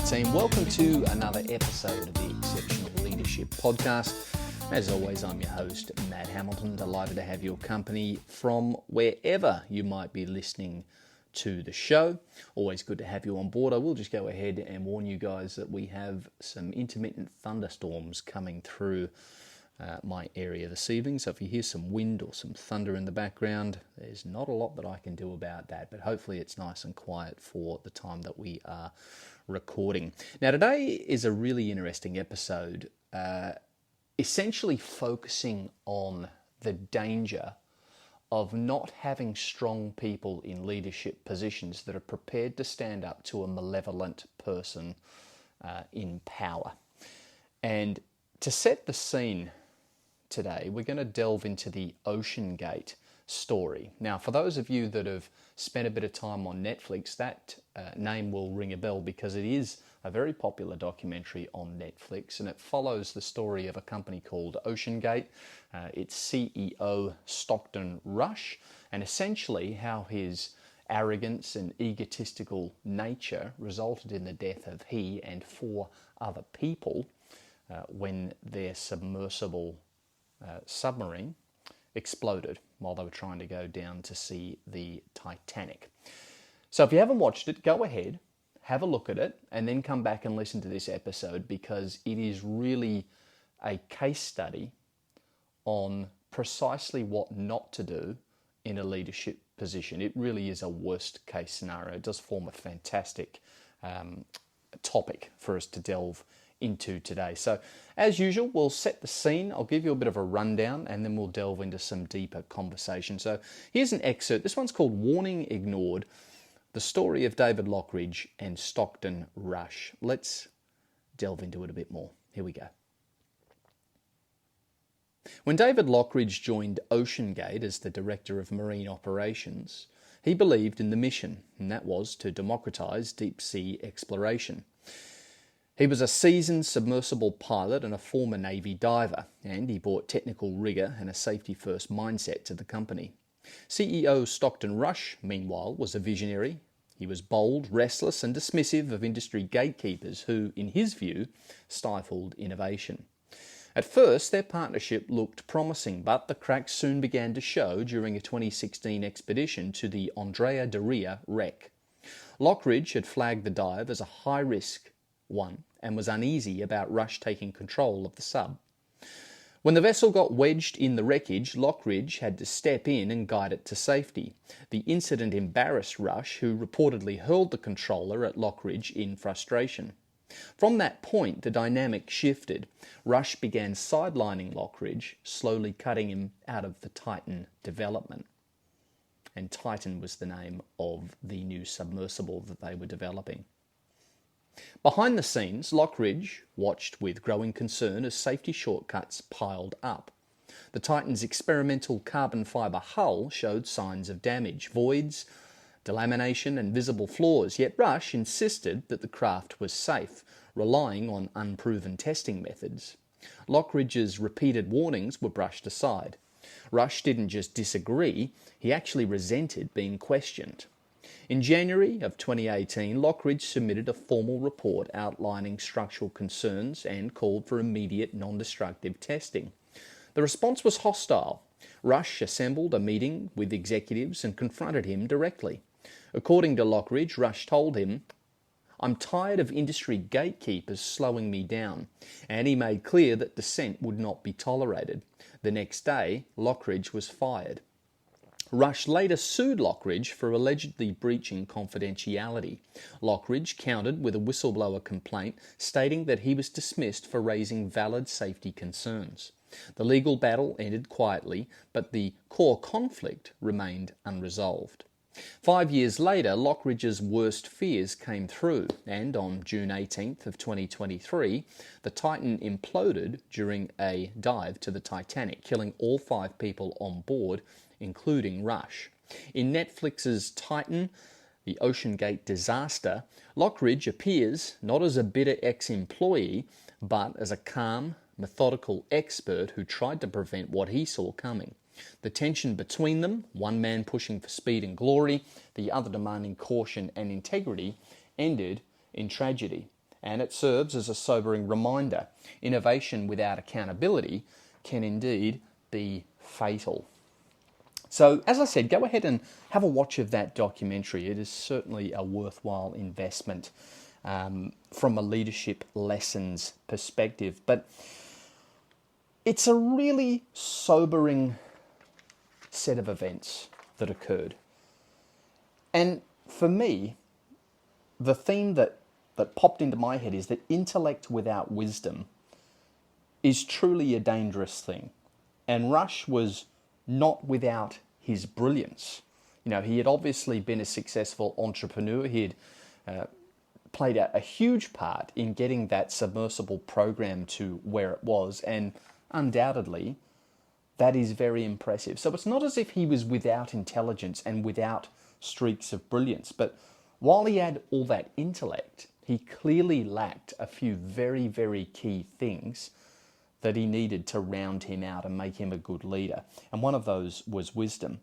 team. Welcome to another episode of the Exceptional Leadership Podcast. As always, I'm your host, Matt Hamilton. Delighted to have your company from wherever you might be listening to the show. Always good to have you on board. I will just go ahead and warn you guys that we have some intermittent thunderstorms coming through my area this evening. So if you hear some wind or some thunder in the background, there's not a lot that I can do about that, but hopefully it's nice and quiet for the time that we are recording. Now today is a really interesting episode, essentially focusing on the danger of not having strong people in leadership positions that are prepared to stand up to a malevolent person in power. And to set the scene today, we're going to delve into the OceanGate story. Now, for those of you that have spent a bit of time on Netflix, that name will ring a bell because it is a very popular documentary on Netflix, and it follows the story of a company called OceanGate, its CEO Stockton Rush, and essentially how his arrogance and egotistical nature resulted in the death of he and 4 other people when their submersible submarine exploded while they were trying to go down to see the Titanic. So if you haven't watched it, go ahead, have a look at it, and then come back and listen to this episode because it is really a case study on precisely what not to do in a leadership position. It really is a worst case scenario. It does form a fantastic topic for us to delve into today. So as usual, we'll set the scene. I'll give you a bit of a rundown and then we'll delve into some deeper conversation. So here's an excerpt. This one's called Warning Ignored, the story of David Lochridge and Stockton Rush. Let's delve into it a bit more. Here we go. When David Lochridge joined OceanGate as the Director of Marine Operations, he believed in the mission, and that was to democratise deep-sea exploration. He was a seasoned submersible pilot and a former Navy diver, and he brought technical rigour and a safety-first mindset to the company. CEO Stockton Rush, meanwhile, was a visionary. He was bold, restless and dismissive of industry gatekeepers who, in his view, stifled innovation. At first, their partnership looked promising, but the cracks soon began to show during a 2016 expedition to the Andrea Doria wreck. Lochridge had flagged the dive as a high-risk one and was uneasy about Rush taking control of the sub. When the vessel got wedged in the wreckage, Lochridge had to step in and guide it to safety. The incident embarrassed Rush, who reportedly hurled the controller at Lochridge in frustration. From that point, the dynamic shifted. Rush began sidelining Lochridge, slowly cutting him out of the Titan development. And Titan was the name of the new submersible that they were developing. Behind the scenes, Lochridge watched with growing concern as safety shortcuts piled up. The Titan's experimental carbon fibre hull showed signs of damage, voids, delamination and visible flaws, yet Rush insisted that the craft was safe, relying on unproven testing methods. Lochridge's repeated warnings were brushed aside. Rush didn't just disagree, he actually resented being questioned. In January of 2018, Lochridge submitted a formal report outlining structural concerns and called for immediate non-destructive testing. The response was hostile. Rush assembled a meeting with executives and confronted him directly. According to Lochridge, Rush told him, "I'm tired of industry gatekeepers slowing me down," and he made clear that dissent would not be tolerated. The next day, Lochridge was fired. Rush later sued Lochridge for allegedly breaching confidentiality. Lochridge countered with a whistleblower complaint stating that he was dismissed for raising valid safety concerns. The legal battle ended quietly, but the core conflict remained unresolved. 5 years later, Lochridge's worst fears came through, and on June 18th of 2023, the Titan imploded during a dive to the Titanic, killing all 5 people on board, including Rush. In Netflix's Titan, the OceanGate disaster, Lochridge appears not as a bitter ex-employee, but as a calm, methodical expert who tried to prevent what he saw coming. The tension between them, one man pushing for speed and glory, the other demanding caution and integrity, ended in tragedy. And it serves as a sobering reminder. Innovation without accountability can indeed be fatal. So, as I said, go ahead and have a watch of that documentary. It is certainly a worthwhile investment from a leadership lessons perspective. But it's a really sobering set of events that occurred. And for me, the theme that popped into my head is that intellect without wisdom is truly a dangerous thing. And Rush was not without his brilliance. You know, he had obviously been a successful entrepreneur. He had played a huge part in getting that submersible program to where it was, and undoubtedly that is very impressive. So it's not as if he was without intelligence and without streaks of brilliance, but while he had all that intellect, he clearly lacked a few very, very key things that he needed to round him out and make him a good leader. And one of those was wisdom.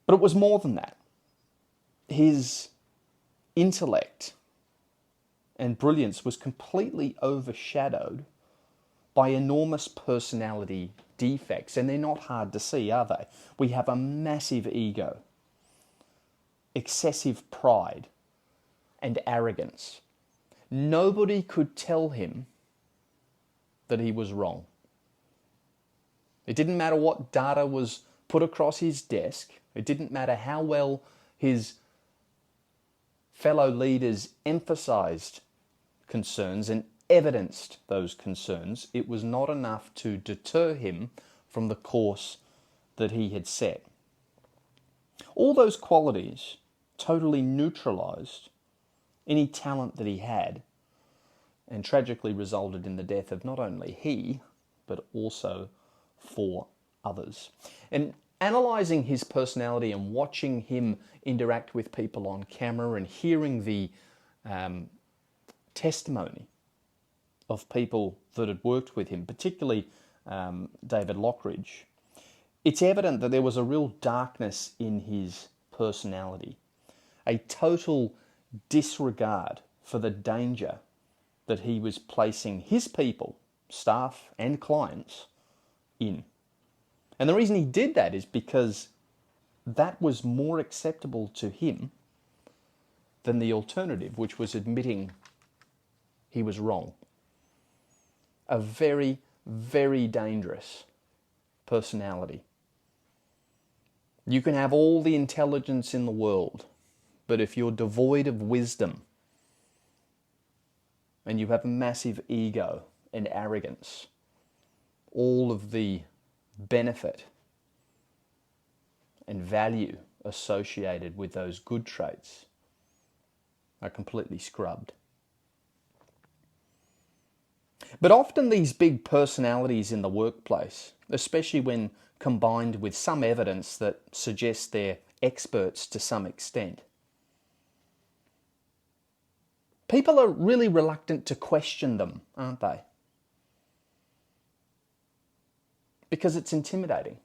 But it was more than that. His intellect and brilliance was completely overshadowed by enormous personality defects. And they're not hard to see, are they? We have a massive ego, excessive pride, and arrogance. Nobody could tell him that he was wrong. It didn't matter what data was put across his desk. It didn't matter how well his fellow leaders emphasized concerns and evidenced those concerns. It was not enough to deter him from the course that he had set. All those qualities totally neutralized any talent that he had, and tragically resulted in the death of not only he, but also 4 others. And analysing his personality and watching him interact with people on camera and hearing the testimony of people that had worked with him, particularly David Lochridge, it's evident that there was a real darkness in his personality, a total disregard for the danger that he was placing his people, staff and clients, in. And the reason he did that is because that was more acceptable to him than the alternative, which was admitting he was wrong. A very, very dangerous personality. You can have all the intelligence in the world, but if you're devoid of wisdom, and you have a massive ego and arrogance, all of the benefit and value associated with those good traits are completely scrubbed. But often these big personalities in the workplace, especially when combined with some evidence that suggests they're experts to some extent, people are really reluctant to question them, aren't they? Because it's intimidating.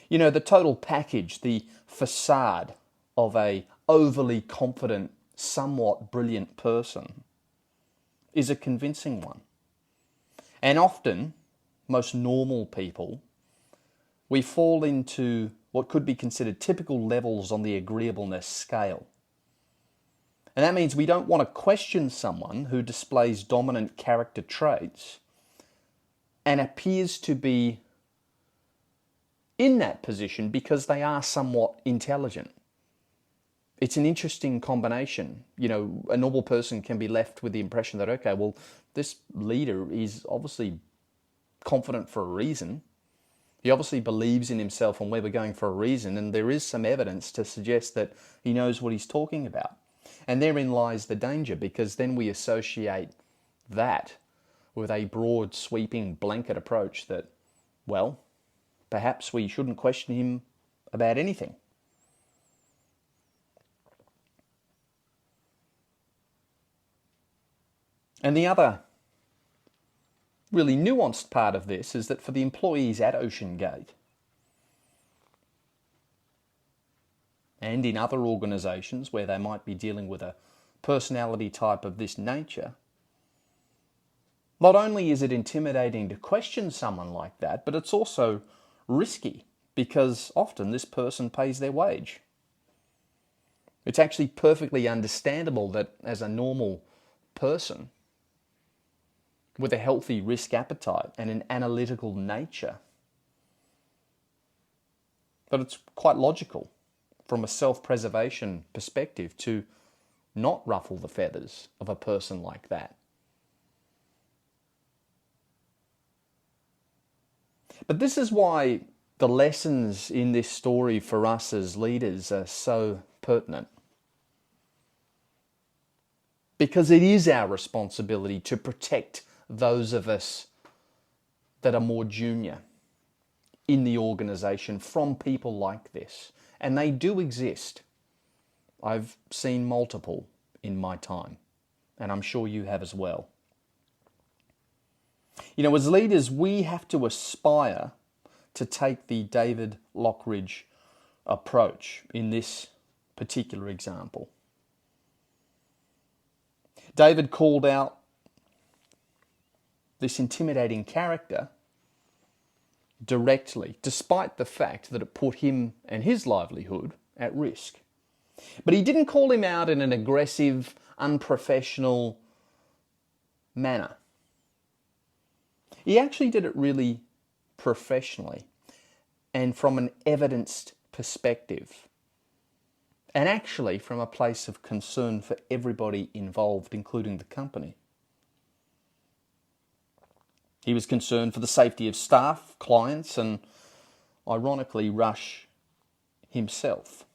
You know, the total package, the facade of a overly confident, somewhat brilliant person is a convincing one. And often, most normal people, we fall into what could be considered typical levels on the agreeableness scale. And that means we don't want to question someone who displays dominant character traits and appears to be in that position because they are somewhat intelligent. It's an interesting combination. You know, a normal person can be left with the impression that, okay, well, this leader is obviously confident for a reason. He obviously believes in himself and where we're going for a reason, and there is some evidence to suggest that he knows what he's talking about. And therein lies the danger, because then we associate that with a broad, sweeping, blanket approach that, well, perhaps we shouldn't question him about anything. And the other really nuanced part of this is that for the employees at OceanGate, And in other organisations where they might be dealing with a personality type of this nature, not only is it intimidating to question someone like that, but it's also risky because often this person pays their wage. It's actually perfectly understandable that as a normal person with a healthy risk appetite and an analytical nature, that it's quite logical from a self-preservation perspective to not ruffle the feathers of a person like that. But this is why the lessons in this story for us as leaders are so pertinent. Because it is our responsibility to protect those of us that are more junior in the organisation from people like this. And they do exist. I've seen multiple in my time, and I'm sure you have as well. You know, as leaders, we have to aspire to take the David Lochridge approach in this particular example. David called out this intimidating character directly, despite the fact that it put him and his livelihood at risk. But he didn't call him out in an aggressive, unprofessional manner. He actually did it really professionally and from an evidenced perspective, and actually from a place of concern for everybody involved, including the company. He was concerned for the safety of staff, clients, and ironically, Rush himself.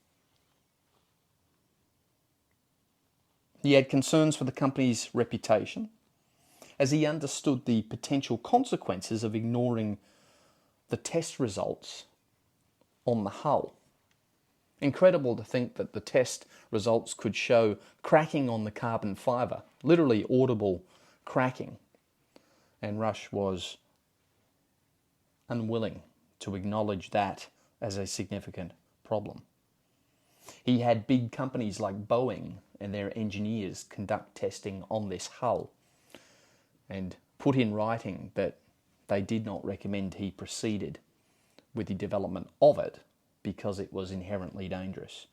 He had concerns for the company's reputation, as he understood the potential consequences of ignoring the test results on the hull. Incredible to think that the test results could show cracking on the carbon fibre, literally audible cracking. And Rush was unwilling to acknowledge that as a significant problem. He had big companies like Boeing and their engineers conduct testing on this hull and put in writing that they did not recommend he proceeded with the development of it because it was inherently dangerous.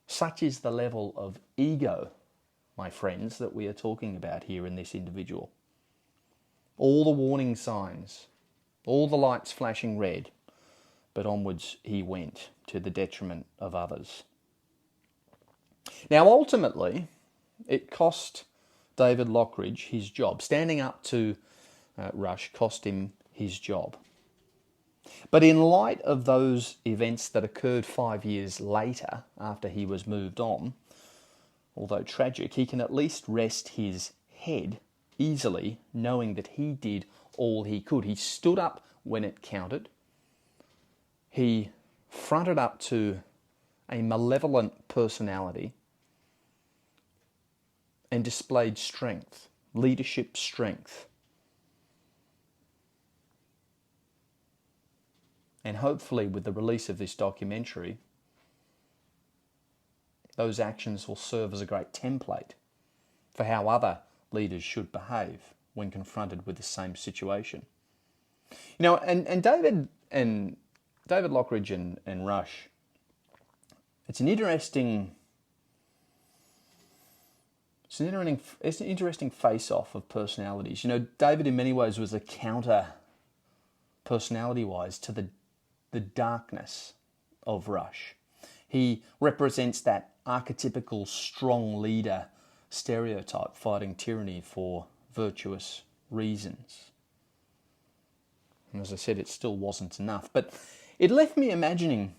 Such is the level of ego, my friends, that we are talking about here in this individual. All the warning signs, all the lights flashing red, but onwards he went to the detriment of others. Now ultimately, it cost David Lochridge his job. Standing up to Rush cost him his job. But in light of those events that occurred 5 years later, after he was moved on, although tragic, he can at least rest his head easily knowing that he did all he could. He stood up when it counted. He fronted up to a malevolent personality and displayed strength, leadership strength. And hopefully with the release of this documentary, those actions will serve as a great template for how other leaders should behave when confronted with the same situation. You know, and David Lochridge and Rush, it's an interesting face-off of personalities. You know, David in many ways was a counter, personality-wise, to the darkness of Rush. He represents that archetypical strong leader stereotype, fighting tyranny for virtuous reasons. And as I said, it still wasn't enough. But it left me imagining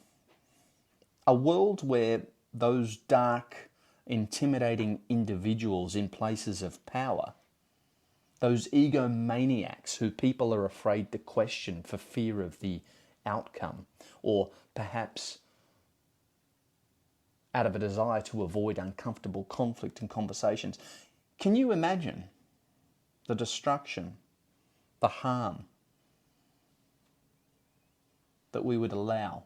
a world where those dark, intimidating individuals in places of power, those egomaniacs who people are afraid to question for fear of the outcome, or perhaps out of a desire to avoid uncomfortable conflict and conversations. Can you imagine the destruction, the harm that we would allow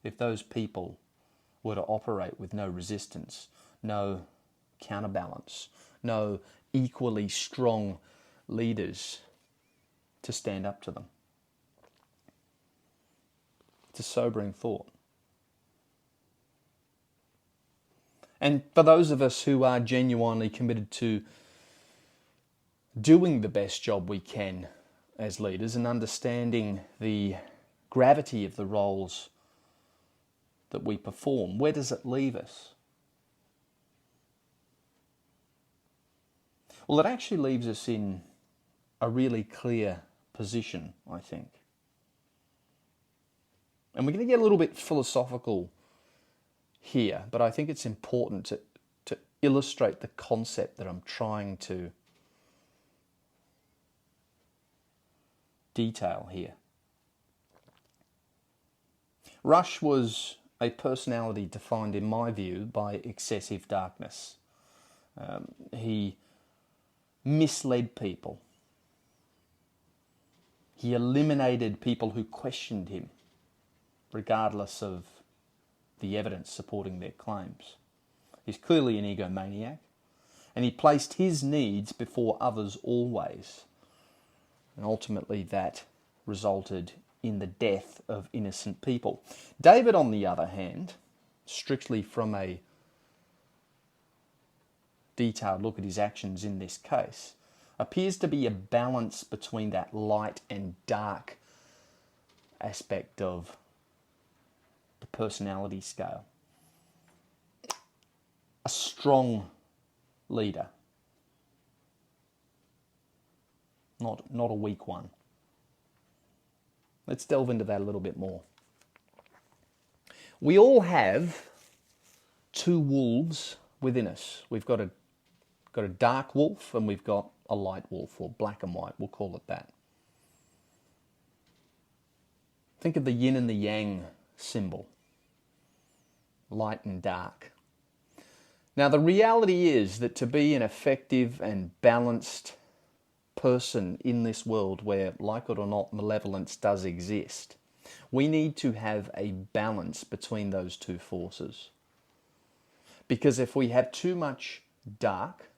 if those people were to operate with no resistance, no counterbalance, no equally strong leaders to stand up to them. It's a sobering thought. And for those of us who are genuinely committed to doing the best job we can as leaders and understanding the gravity of the roles that we perform, where does it leave us? Well, it actually leaves us in a really clear position, I think. And we're going to get a little bit philosophical here, but I think it's important to illustrate the concept that I'm trying to detail here. Rush was a personality defined, in my view, by excessive darkness. He misled people. He eliminated people who questioned him, regardless of the evidence supporting their claims. He's clearly an egomaniac, and he placed his needs before others always. And ultimately that resulted in the death of innocent people. David, on the other hand, strictly from a detailed look at his actions in this case, appears to be a balance between that light and dark aspect of the personality scale. A strong leader, not a weak one. Let's delve into that a little bit more. We all have two wolves within us. We've got a dark wolf and we've got a light wolf, or black and white, we'll call it that. Think of the yin and the yang symbol, light and dark. Now, the reality is that to be an effective and balanced person in this world where, like it or not, malevolence does exist, we need to have a balance between those two forces. Because if we have too much dark,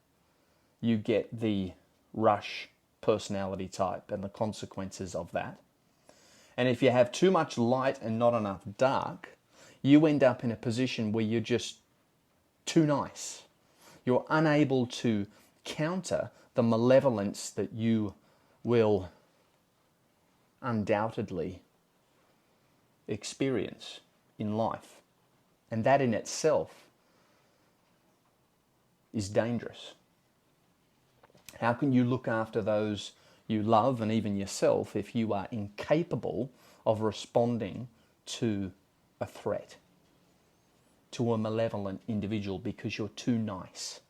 you get the Rush personality type and the consequences of that. And if you have too much light and not enough dark, you end up in a position where you're just too nice. You're unable to counter the malevolence that you will undoubtedly experience in life. And that in itself is dangerous. How can you look after those you love and even yourself if you are incapable of responding to a threat, to a malevolent individual, because you're too nice?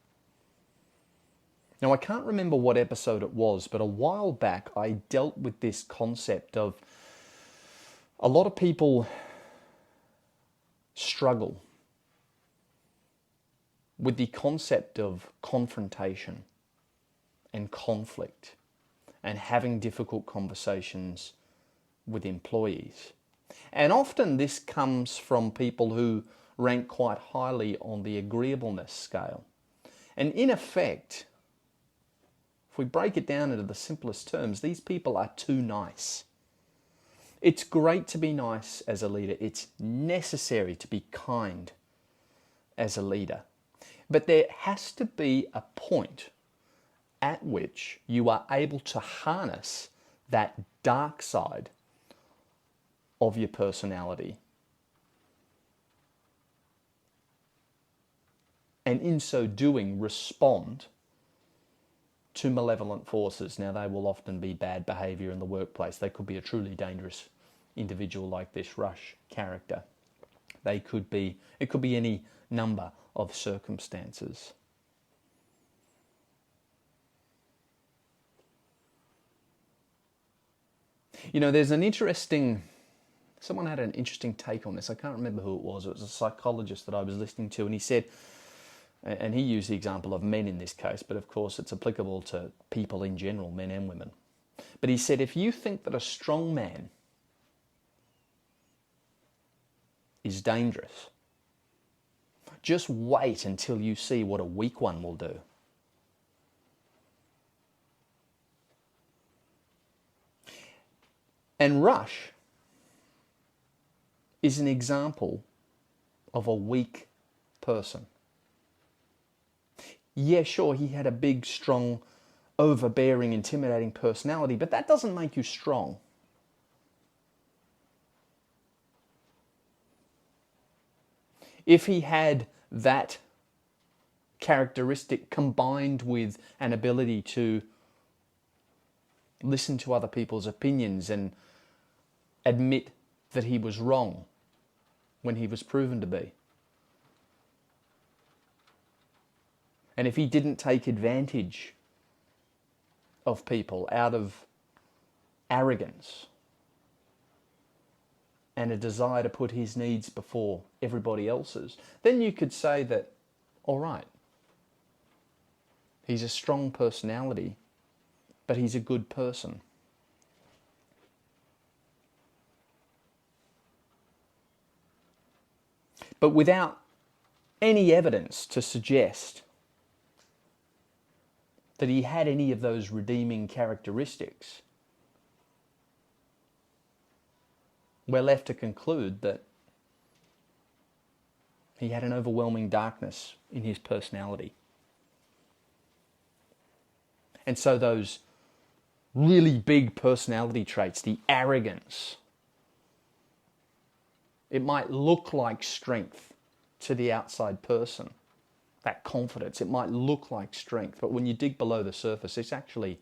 Now, I can't remember what episode it was, but a while back I dealt with this concept of a lot of people struggle with the concept of confrontation and conflict and having difficult conversations with employees. And often this comes from people who rank quite highly on the agreeableness scale. And in effect, if we break it down into the simplest terms, these people are too nice. It's great to be nice as a leader. It's necessary to be kind as a leader. But there has to be a point at which you are able to harness that dark side of your personality. And in so doing, respond to malevolent forces. Now, they will often be bad behaviour in the workplace. They could be a truly dangerous individual like this Rush character. It could be any number of circumstances. You know, someone had an interesting take on this. I can't remember who it was. It was a psychologist that I was listening to, and he said, and he used the example of men in this case, but of course it's applicable to people in general, men and women. But he said, if you think that a strong man is dangerous, Just wait until you see what a weak one will do. And Rush is an example of a weak person. Yeah, sure, he had a big, strong, overbearing, intimidating personality, but that doesn't make you strong. If he had that characteristic combined with an ability to listen to other people's opinions and admit that he was wrong when he was proven to be, and if he didn't take advantage of people out of arrogance and a desire to put his needs before everybody else's, then you could say that, all right, he's a strong personality, but he's a good person. But without any evidence to suggest that he had any of those redeeming characteristics, we're left to conclude that he had an overwhelming darkness in his personality. And so those really big personality traits, the arrogance, it might look like strength to the outside person. That confidence, it might look like strength, but when you dig below the surface, it's actually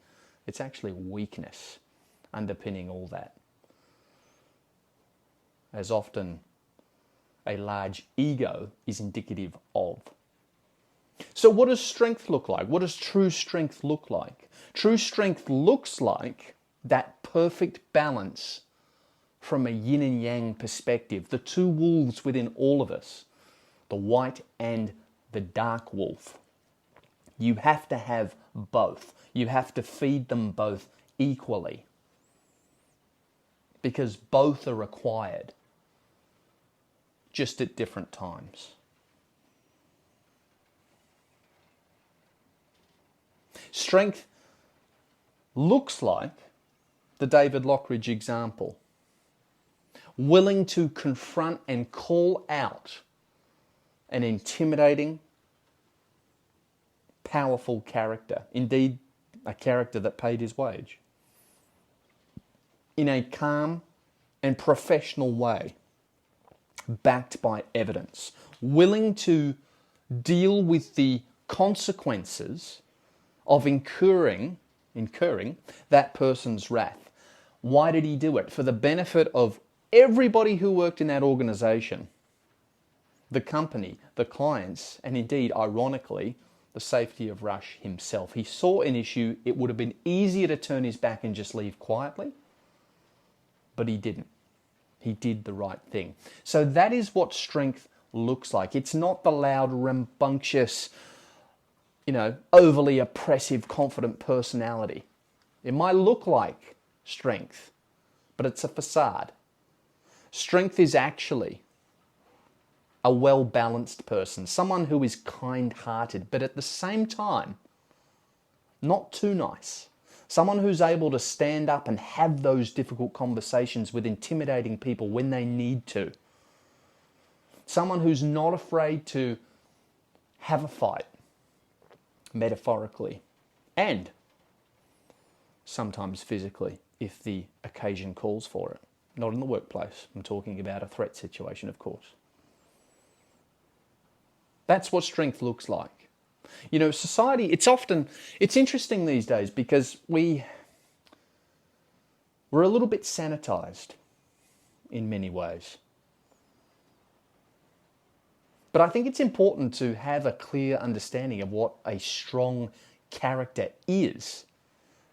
weakness underpinning all that. As often a large ego is indicative of. So what does strength look like? What does true strength look like? True strength looks like that perfect balance from a yin and yang perspective, the two wolves within all of us, the white and the dark wolf. You have to have both. You have to feed them both equally, because both are required, just at different times. Strength looks like the David Lochridge example. Willing to confront and call out an intimidating, powerful character. Indeed, a character that paid his wage. In a calm and professional way, backed by evidence. Willing to deal with the consequences of incurring that person's wrath. Why did he do it? For the benefit of everybody who worked in that organization, the company, the clients, and indeed, ironically, the safety of Rush himself. He saw an issue. It would have been easier to turn his back and just leave quietly, but he didn't. He did the right thing. So that is what strength looks like. It's not the loud, rambunctious, overly oppressive, confident personality. It might look like strength, but it's a facade. Strength is actually a well-balanced person, someone who is kind-hearted, but at the same time, not too nice. Someone who's able to stand up and have those difficult conversations with intimidating people when they need to. Someone who's not afraid to have a fight, metaphorically, and sometimes physically, if the occasion calls for it. Not in the workplace. I'm talking about a threat situation, of course. That's what strength looks like. Society, it's interesting these days because we're a little bit sanitized in many ways. But I think it's important to have a clear understanding of what a strong character is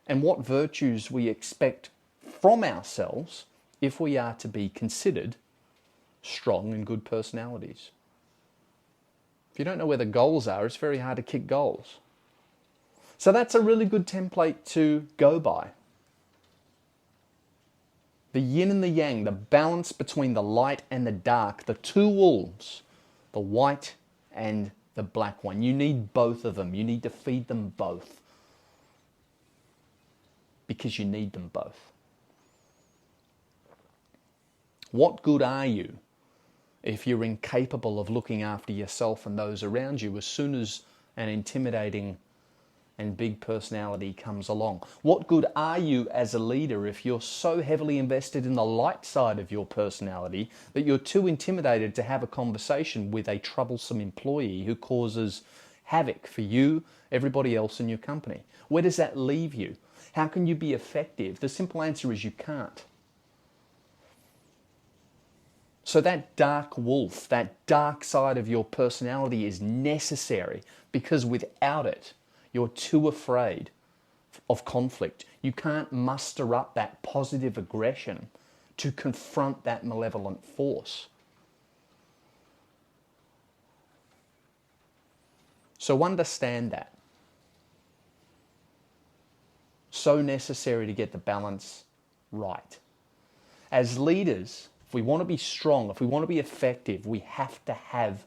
and what virtues we expect from ourselves if we are to be considered strong and good personalities. If you don't know where the goals are, it's very hard to kick goals. So that's a really good template to go by. The yin and the yang, the balance between the light and the dark, the two wolves, the white and the black one. You need both of them. You need to feed them both, because you need them both. What good are you if you're incapable of looking after yourself and those around you as soon as an intimidating and big personality comes along? What good are you as a leader if you're so heavily invested in the light side of your personality that you're too intimidated to have a conversation with a troublesome employee who causes havoc for you, everybody else in your company? Where does that leave you? How can you be effective? The simple answer is you can't. So that dark wolf, that dark side of your personality is necessary, because without it, you're too afraid of conflict. You can't muster up that positive aggression to confront that malevolent force. So understand that. So necessary to get the balance right. As leaders, if we want to be strong, if we want to be effective, we have to have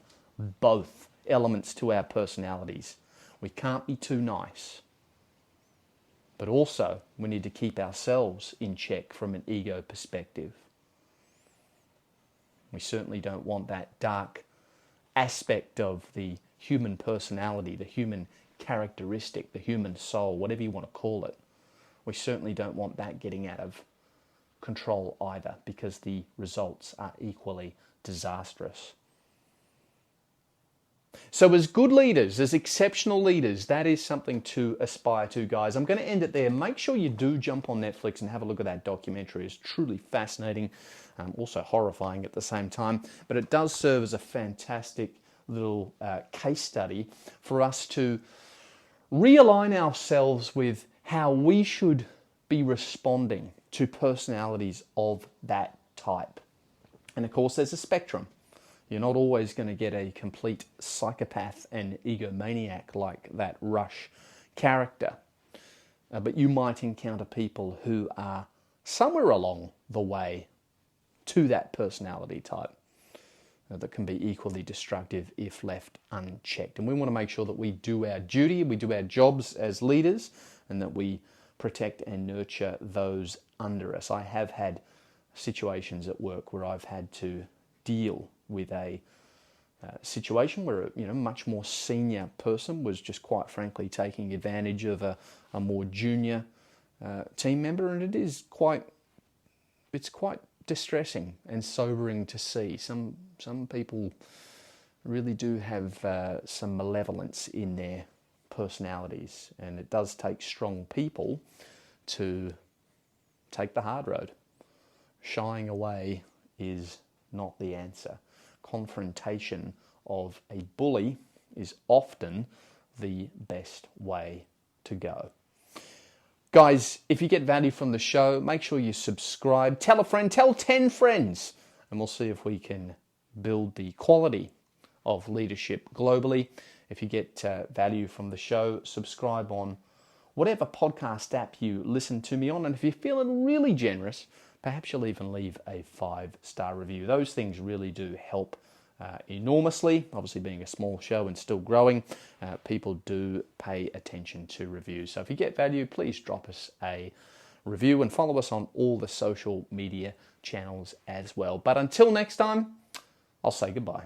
both elements to our personalities. We can't be too nice. But also, we need to keep ourselves in check from an ego perspective. We certainly don't want that dark aspect of the human personality, the human characteristic, the human soul, whatever you want to call it. We certainly don't want that getting out of control either, because the results are equally disastrous. So as good leaders, as exceptional leaders, that is something to aspire to, guys. I'm going to end it there. Make sure you do jump on Netflix and have a look at that documentary. It's truly fascinating, also horrifying at the same time, but it does serve as a fantastic little case study for us to realign ourselves with how we should be responding to personalities of that type. And of course, there's a spectrum. You're not always going to get a complete psychopath and egomaniac like that Rush character. But you might encounter people who are somewhere along the way to that personality type that can be equally destructive if left unchecked. And we want to make sure that we do our duty, we do our jobs as leaders, and that we protect and nurture those under us. I have had situations at work where I've had to deal with a situation where a much more senior person was just quite frankly taking advantage of a more junior team member, and it's quite distressing and sobering to see. Some people really do have some malevolence in their personalities, and it does take strong people to take the hard road. Shying away is not the answer. Confrontation of a bully is often the best way to go. Guys, if you get value from the show, make sure you subscribe, tell a friend, tell 10 friends, and we'll see if we can build the quality of leadership globally. If you get value from the show, subscribe on whatever podcast app you listen to me on. And if you're feeling really generous, perhaps you'll even leave a 5-star review. Those things really do help enormously. Obviously, being a small show and still growing, people do pay attention to reviews. So if you get value, please drop us a review and follow us on all the social media channels as well. But until next time, I'll say goodbye.